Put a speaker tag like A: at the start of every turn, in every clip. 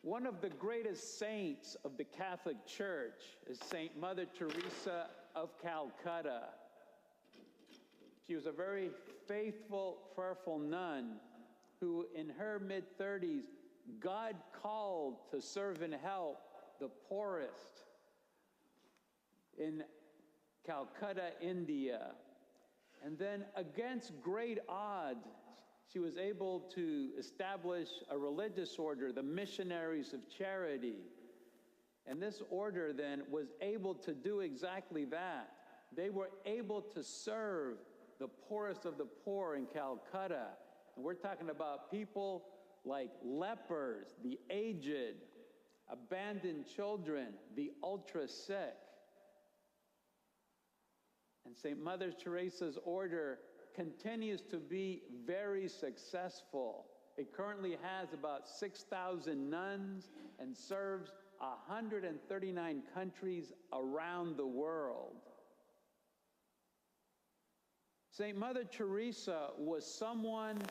A: One of the greatest saints of the Catholic Church is Saint Mother Teresa of Calcutta. She was a very faithful, prayerful nun who, in her mid-30s, God called to serve and help the poorest in Calcutta, India. And then, against great odds, she was able to establish a religious order, the Missionaries of Charity. And this order then was able to do exactly that. They were able to serve the poorest of the poor in Calcutta. And we're talking about people like lepers, the aged, abandoned children, the ultra sick. And St. Mother Teresa's order continues to be very successful. It currently has about 6,000 nuns and serves 139 countries around the world. St. Mother Teresa was someone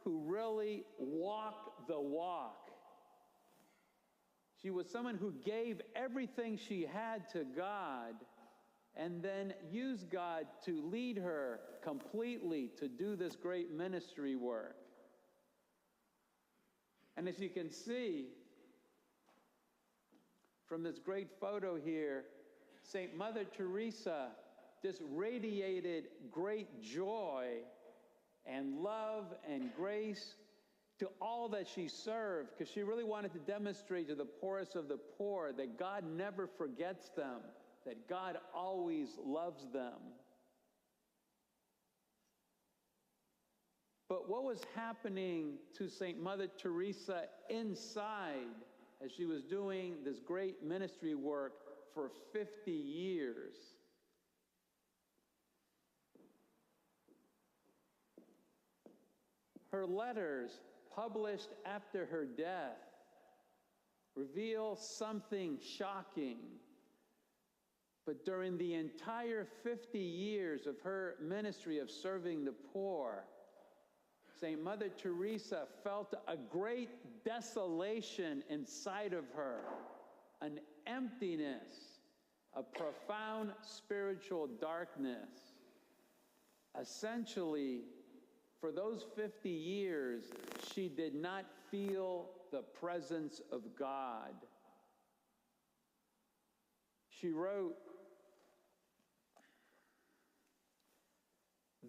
A: who really walked the walk. She was someone who gave everything she had to God and then used God to lead her completely to do this great ministry work. And as you can see from this great photo here, St. Mother Teresa just radiated great joy and love and grace to all that she served, because she really wanted to demonstrate to the poorest of the poor that God never forgets them, that God always loves them. But what was happening to St. Mother Teresa inside as she was doing this great ministry work for 50 years? Her letters, published after her death, reveal something shocking. But during the entire 50 years of her ministry of serving the poor, St. Mother Teresa felt a great desolation inside of her, an emptiness, a profound spiritual darkness. Essentially, for those 50 years, she did not feel the presence of God. She wrote,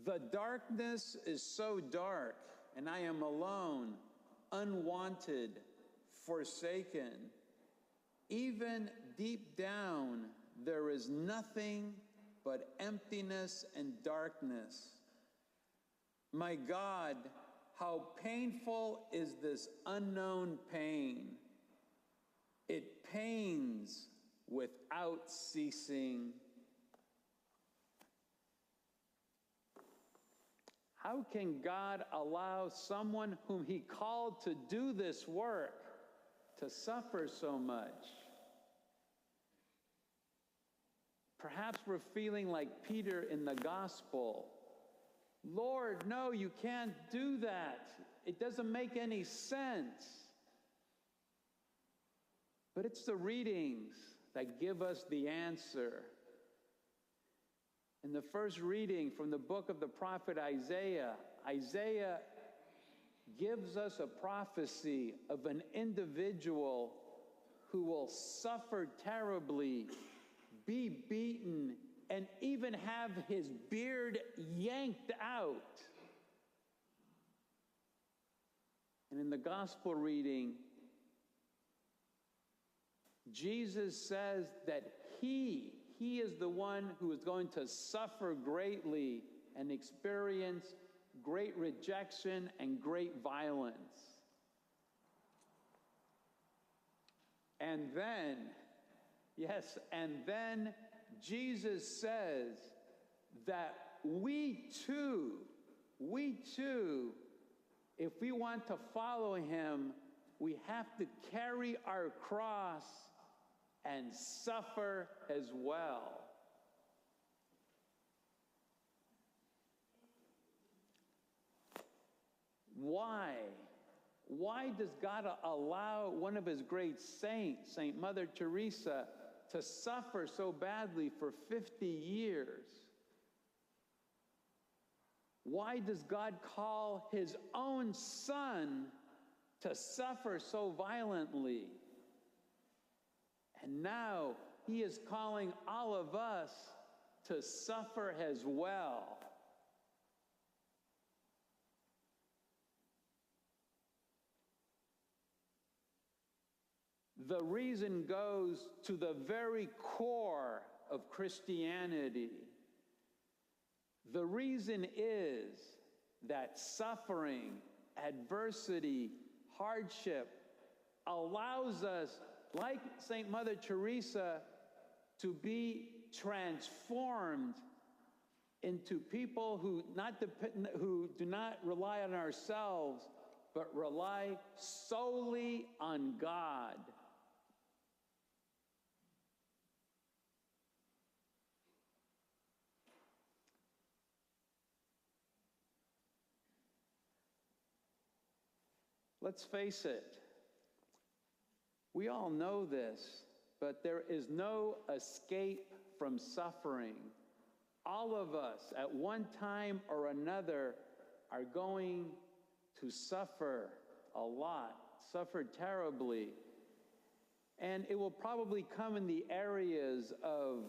A: "The darkness is so dark, and I am alone, unwanted, forsaken. Even deep down, there is nothing but emptiness and darkness. My God, how painful is this unknown pain. It pains without ceasing." How can God allow someone whom He called to do this work to suffer so much? Perhaps we're feeling like Peter in the gospel. Lord, no, you can't do that. It doesn't make any sense. But it's the readings that give us the answer. In the first reading from the book of the prophet Isaiah, Isaiah gives us a prophecy of an individual who will suffer terribly, be beaten, and even have his beard yanked out. And in the gospel reading, Jesus says that He is the one who is going to suffer greatly and experience great rejection and great violence. And then, yes, and then Jesus says that we too, if we want to follow Him, we have to carry our cross and suffer as well. Why? Why does God allow one of his great saints, Saint Mother Teresa, to suffer so badly for 50 years? Why does God call his own son to suffer so violently? And now he is calling all of us to suffer as well. The reason goes to the very core of Christianity. The reason is that suffering, adversity, hardship allows us, like St. Mother Teresa, to be transformed into people who do not rely on ourselves, but rely solely on God. Let's face it, we all know this, but there is no escape from suffering. All of us, at one time or another, are going to suffer a lot, suffer terribly. And it will probably come in the areas of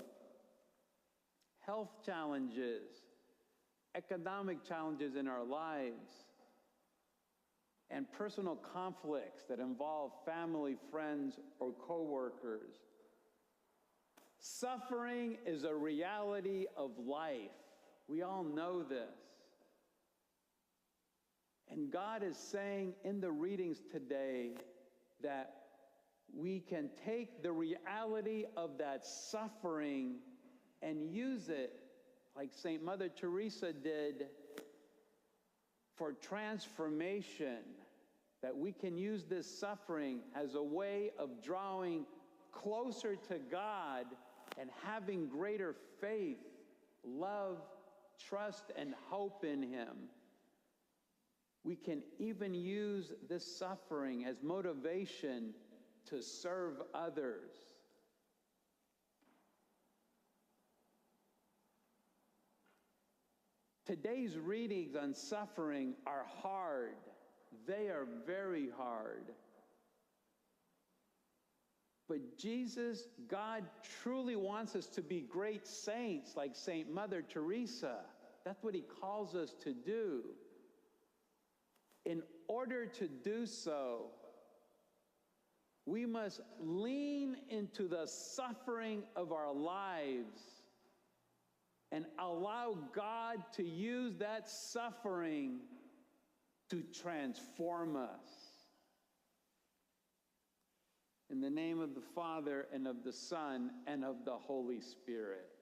A: health challenges, economic challenges in our lives, and personal conflicts that involve family, friends, or coworkers. Suffering is a reality of life. We all know this. And God is saying in the readings today that we can take the reality of that suffering and use it, like St. Mother Teresa did, for transformation, that we can use this suffering as a way of drawing closer to God and having greater faith, love, trust, and hope in him. We can even use this suffering as motivation to serve others. Today's readings on suffering are hard. They are very hard. But Jesus, God, truly wants us to be great saints like Saint Mother Teresa. That's what he calls us to do. In order to do so, we must lean into the suffering of our lives and allow God to use that suffering to transform us. In the name of the Father, and of the Son, and of the Holy Spirit.